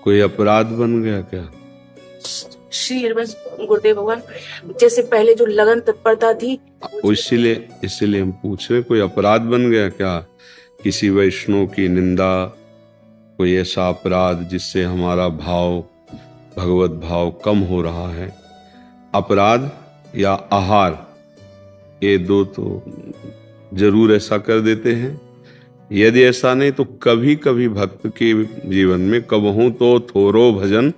कोई अपराध बन गया क्या? श्री हरिवंश गुरुदेव भगवान, जैसे पहले जो लगन तत्परता थी, इसीलिए हम पूछ रहे, कोई अपराध बन गया क्या? किसी वैष्णव की निंदा, कोई ऐसा अपराध जिससे हमारा भाव, भगवत भाव कम हो रहा है? अपराध या आहार, ये दो तो जरूर ऐसा कर देते हैं। यदि ऐसा नहीं तो कभी कभी भक्त के जीवन में कबहू तो थोरो भजन,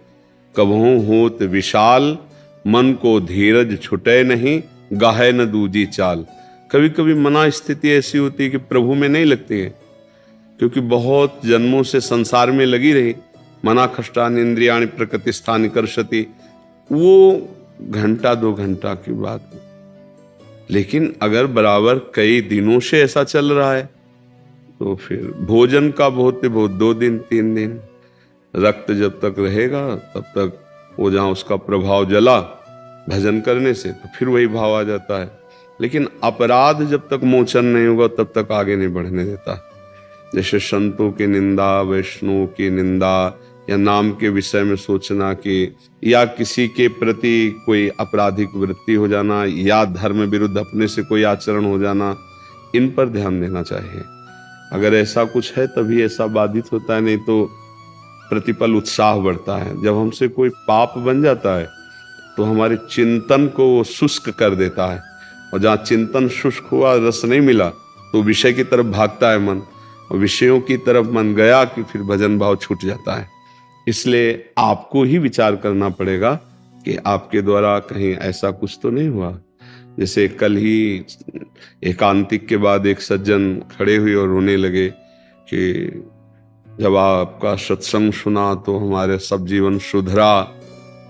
कबहू होत विशाल, मन को धीरज छुटे नहीं, गाहे न दूजी चाल। कभी कभी मना स्थिति ऐसी होती है कि प्रभु में नहीं लगती है, क्योंकि बहुत जन्मों से संसार में लगी रही। मना खष्टानि इंद्रियाणि प्रकृतिस्थानि कर्षति, वो घंटा 2 घंटा की बात। लेकिन अगर बराबर कई दिनों से ऐसा चल रहा है तो फिर भोजन का बहुत 2 दिन 3 दिन, रक्त जब तक रहेगा तब तक वो जहाँ उसका प्रभाव जला भजन करने से, तो फिर वही भाव आ जाता है। लेकिन अपराध जब तक मोचन नहीं होगा तब तक आगे नहीं बढ़ने देता। जैसे संतों की निंदा, वैष्णव की निंदा, या नाम के विषय में सोचना कि, या किसी के प्रति कोई आपराधिक वृत्ति हो जाना, या धर्म विरुद्ध अपने से कोई आचरण हो जाना, इन पर ध्यान देना चाहिए। अगर ऐसा कुछ है तभी ऐसा बाधित होता है, नहीं तो प्रतिपल उत्साह बढ़ता है। जब हमसे कोई पाप बन जाता है तो हमारे चिंतन को वो शुष्क कर देता है, और जहाँ चिंतन शुष्क हुआ, रस नहीं मिला, तो विषय की तरफ भागता है मन, और विषयों की तरफ मन गया कि फिर भजन भाव छूट जाता है। इसलिए आपको ही विचार करना पड़ेगा कि आपके द्वारा कहीं ऐसा कुछ तो नहीं हुआ। जैसे कल ही एकांतिक के बाद एक सज्जन खड़े हुए और रोने लगे कि जब आपका सत्संग सुना तो हमारे सब जीवन सुधरा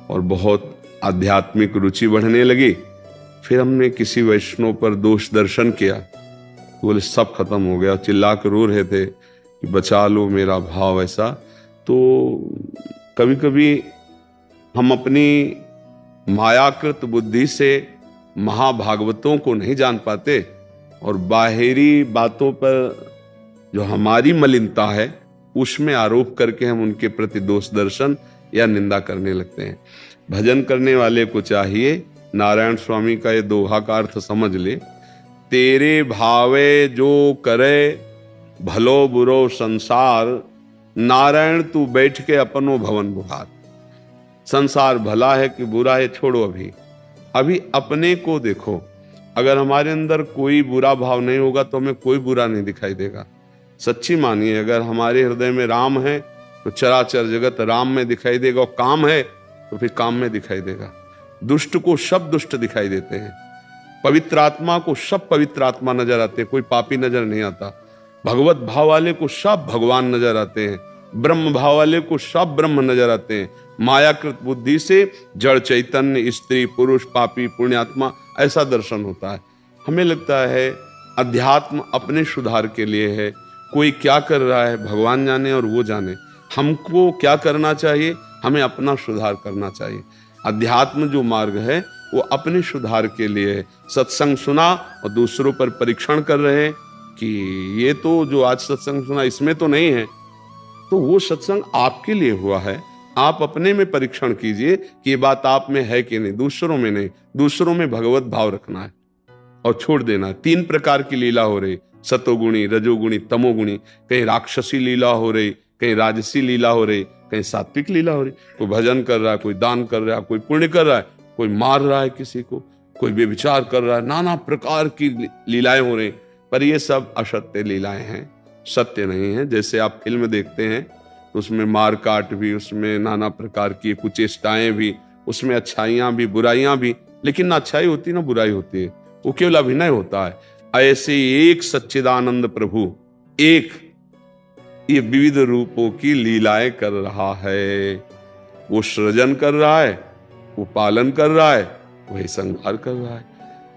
और बहुत आध्यात्मिक रुचि बढ़ने लगी। फिर हमने किसी वैष्णव पर दोष दर्शन किया, बोले सब खत्म हो गया, चिल्ला कर रो रहे थे कि बचा लो मेरा भाव। ऐसा तो कभी कभी हम अपनी मायाकृत बुद्धि से महाभागवतों को नहीं जान पाते, और बाहरी बातों पर जो हमारी मलिनता है उसमें आरोप करके हम उनके प्रति दोष दर्शन या निंदा करने लगते हैं। भजन करने वाले को चाहिए, नारायण स्वामी का ये दोहा का अर्थ समझ ले, तेरे भावे जो करे भलो बुरो संसार, नारायण तू बैठ के अपनो भवन बुहार। संसार भला है कि बुरा है छोड़ो, अभी अपने को देखो। अगर हमारे अंदर कोई बुरा भाव नहीं होगा तो हमें कोई बुरा नहीं दिखाई देगा। सच्ची मानिए, अगर हमारे हृदय में राम है तो चराचर जगत राम में दिखाई देगा, और काम है तो फिर काम में दिखाई देगा। दुष्ट को सब दुष्ट दिखाई देते हैं, पवित्र आत्मा को सब पवित्र आत्मा नजर आते हैं, कोई पापी नजर नहीं आता। भगवत भाव वाले को सब भगवान नजर आते हैं, ब्रह्म भाव वाले को सब ब्रह्म नजर आते हैं। मायाकृत बुद्धि से जड़ चैतन्य, स्त्री पुरुष, पापी पुण्यात्मा, ऐसा दर्शन होता है। हमें लगता है अध्यात्म अपने सुधार के लिए है। कोई क्या कर रहा है भगवान जाने और वो जाने, हमको क्या करना चाहिए, हमें अपना सुधार करना चाहिए। अध्यात्म जो मार्ग है वो अपने सुधार के लिए है। सत्संग सुना और दूसरों पर परीक्षण कर रहे हैं कि ये तो जो आज सत्संग सुना इसमें तो नहीं है, तो वो सत्संग आपके लिए हुआ है। आप अपने में परीक्षण कीजिए कि ये बात आप में है कि नहीं, दूसरों में नहीं। दूसरों में भगवत भाव रखना है और छोड़ देना है। 3 प्रकार की लीला हो रही, सतोगुणी, रजोगुणी, तमोगुणी। कहीं राक्षसी लीला हो रही, कहीं राजसी लीला हो रही, कहीं सात्विक लीला हो रही। कोई भजन कर रहा है, कोई दान कर रहा है, कोई पुण्य कर रहा है, कोई मार रहा है किसी को, कोई व्यभिचार कर रहा है। नाना प्रकार की लीलाएं हो रही, पर ये सब असत्य लीलाएं हैं, सत्य नहीं है। जैसे आप फिल्म देखते हैं तो उसमें मार काट भी, उसमें नाना प्रकार की कुचेष्टाएं भी, उसमें अच्छाइयां भी बुराइयां भी, लेकिन ना अच्छाई होती ना बुराई होती है, वो केवल अभिनय होता है। ऐसे एक सच्चिदानंद प्रभु एक ये विविध रूपों की लीलाएं कर रहा है। वो सृजन कर रहा है, वो पालन कर रहा है, वही संहार कर रहा है।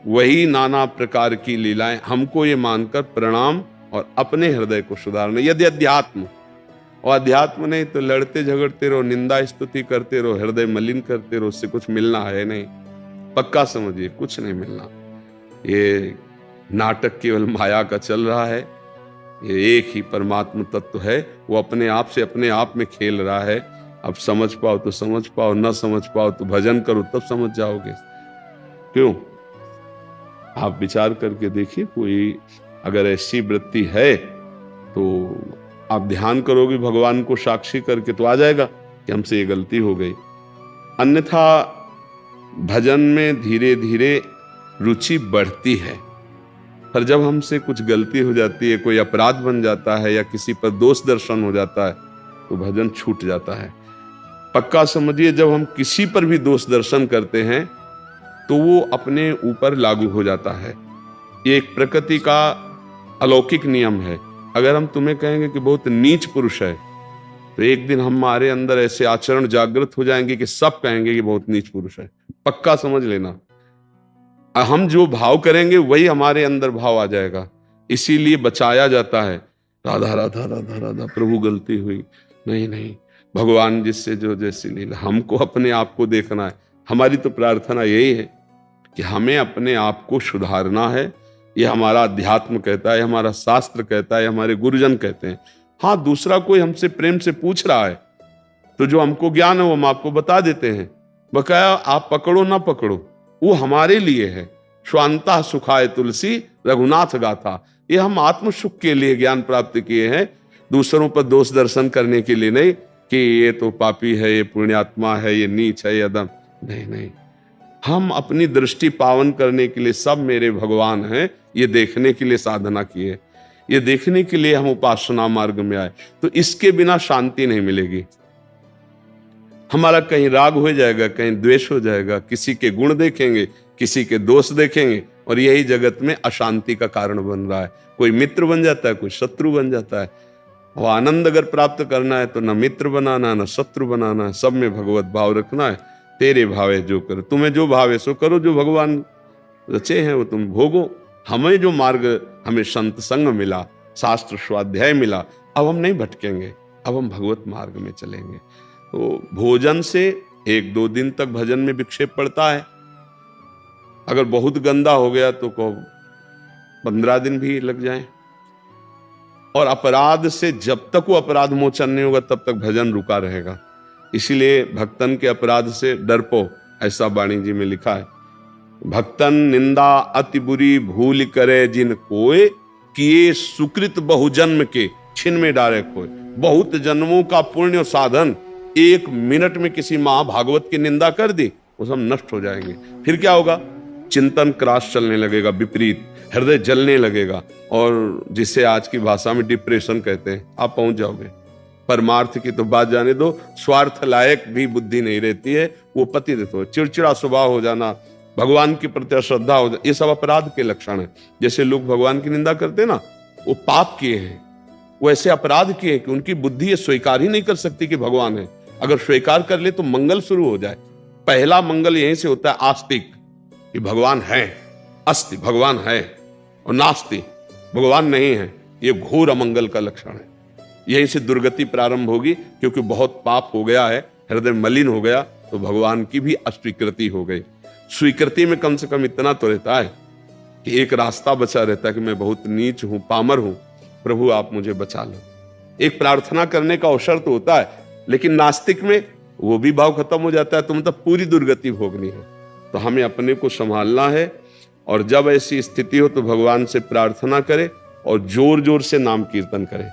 वही नाना प्रकार की लीलाएं। हमको ये मानकर प्रणाम और अपने हृदय को सुधारना। यदि अध्यात्म, और अध्यात्म नहीं तो लड़ते झगड़ते रहो, निंदा स्तुति करते रहो, हृदय मलिन करते रहो, उससे कुछ मिलना है नहीं। पक्का समझिए, कुछ नहीं मिलना। ये नाटक केवल माया का चल रहा है। ये एक ही परमात्मा तत्व है, वो अपने आप से अपने आप में खेल रहा है। अब समझ पाओ तो समझ पाओ, ना समझ पाओ तो भजन करो, तब समझ जाओगे। क्यों? आप विचार करके देखिए, कोई अगर ऐसी वृत्ति है तो आप ध्यान करोगे भगवान को साक्षी करके, तो आ जाएगा कि हमसे ये गलती हो गई। अन्यथा भजन में धीरे धीरे रुचि बढ़ती है, पर जब हमसे कुछ गलती हो जाती है, कोई अपराध बन जाता है या किसी पर दोष दर्शन हो जाता है, तो भजन छूट जाता है। पक्का समझिए, जब हम किसी पर भी दोष दर्शन करते हैं तो वो अपने ऊपर लागू हो जाता है। ये एक प्रकृति का अलौकिक नियम है। अगर हम तुम्हें कहेंगे कि बहुत नीच पुरुष है, तो एक दिन हमारे अंदर ऐसे आचरण जागृत हो जाएंगे कि सब कहेंगे कि बहुत नीच पुरुष है। पक्का समझ लेना, हम जो भाव करेंगे वही हमारे अंदर भाव आ जाएगा। इसीलिए बचाया जाता है, राधा राधा राधा राधा, प्रभु गलती हुई, नहीं नहीं, भगवान जिससे जो जैसी लीला। हमको अपने आप को देखना है। हमारी तो प्रार्थना यही है कि हमें अपने आप को सुधारना है। ये हमारा अध्यात्म कहता है, हमारा शास्त्र कहता है, हमारे गुरुजन कहते हैं। हाँ, दूसरा कोई हमसे प्रेम से पूछ रहा है तो जो हमको ज्ञान है वो हम आपको बता देते हैं। बकाया आप पकड़ो ना पकड़ो, वो हमारे लिए है। स्वांता सुखाय तुलसी रघुनाथ गाथा, ये हम आत्म सुख के लिए ज्ञान प्राप्त किए हैं, दूसरों पर दोष दर्शन करने के लिए नहीं कि ये तो पापी है, ये पुण्यात्मा है, ये नीच है, ये अदम। नहीं नहीं, हम अपनी दृष्टि पावन करने के लिए सब मेरे भगवान हैं, ये देखने के लिए साधना किए, ये देखने के लिए हम उपासना मार्ग में आए। तो इसके बिना शांति नहीं मिलेगी। हमारा कहीं राग हो जाएगा, कहीं द्वेष हो जाएगा, किसी के गुण देखेंगे, किसी के दोष देखेंगे, और यही जगत में अशांति का कारण बन रहा है। कोई मित्र बन जाता है, कोई शत्रु बन जाता है। और आनंद अगर प्राप्त करना है तो न मित्र बनाना है, न शत्रु बनाना है, सब में भगवत भाव रखना है। तेरे भावे जो करो, तुम्हें जो भावे सो करो, जो भगवान रचे हैं वो तुम भोगो। हमें जो मार्ग, हमें संत संग मिला, शास्त्र स्वाध्याय मिला, अब हम नहीं भटकेंगे, अब हम भगवत मार्ग में चलेंगे। तो भोजन से 1-2 दिन तक भजन में विक्षेप पड़ता है। अगर बहुत गंदा हो गया तो 15 दिन भी लग जाए। और अपराध से जब तक वो अपराध मोचन नहीं होगा तब तक भजन रुका रहेगा। इसीलिए भक्तन के अपराध से डरपो, ऐसा वाणी जी में लिखा है। भक्तन निंदा अति बुरी भूल करे जिन कोय, किए सुकृत बहुजन्म के छिन में डारे खोए। बहुत जन्मों का पुण्य साधन 1 मिनट में किसी महाभागवत की निंदा कर दी, वो सब नष्ट हो जाएंगे। फिर क्या होगा? चिंतन क्रॉस चलने लगेगा, विपरीत, हृदय जलने लगेगा, और जिसे आज की भाषा में डिप्रेशन कहते हैं, आप पहुंच जाओगे। परमार्थ की तो बात जाने दो, स्वार्थ लायक भी बुद्धि नहीं रहती है, वो पतित हो, चिड़चिड़ा स्वभाव हो जाना, भगवान के प्रति अश्रद्धा हो जाना, ये सब अपराध के लक्षण है। जैसे लोग भगवान की निंदा करते हैं ना, वो पाप किए हैं, वो ऐसे अपराध किए हैं कि उनकी बुद्धि ये स्वीकार ही नहीं कर सकती कि भगवान है। अगर स्वीकार कर ले तो मंगल शुरू हो जाए। पहला मंगल यहीं से होता है, आस्तिक, कि भगवान है, अस्ति भगवान है, और नास्ति भगवान नहीं है। ये घोर अमंगल का लक्षण है। यहीं से दुर्गति प्रारंभ होगी, क्योंकि बहुत पाप हो गया है, हृदय मलिन हो गया, तो भगवान की भी अस्वीकृति हो गई। स्वीकृति में कम से कम इतना तो रहता है कि एक रास्ता बचा रहता है कि मैं बहुत नीच हूं, पामर हूं, प्रभु आप मुझे बचा लो। एक प्रार्थना करने का अवसर तो होता है, लेकिन नास्तिक में वो भी भाव खत्म हो जाता है, तो मतलब पूरी दुर्गति भोगनी है। तो हमें अपने को संभालना है, और जब ऐसी स्थिति हो तो भगवान से प्रार्थना करें और जोर जोर से नाम कीर्तन करें।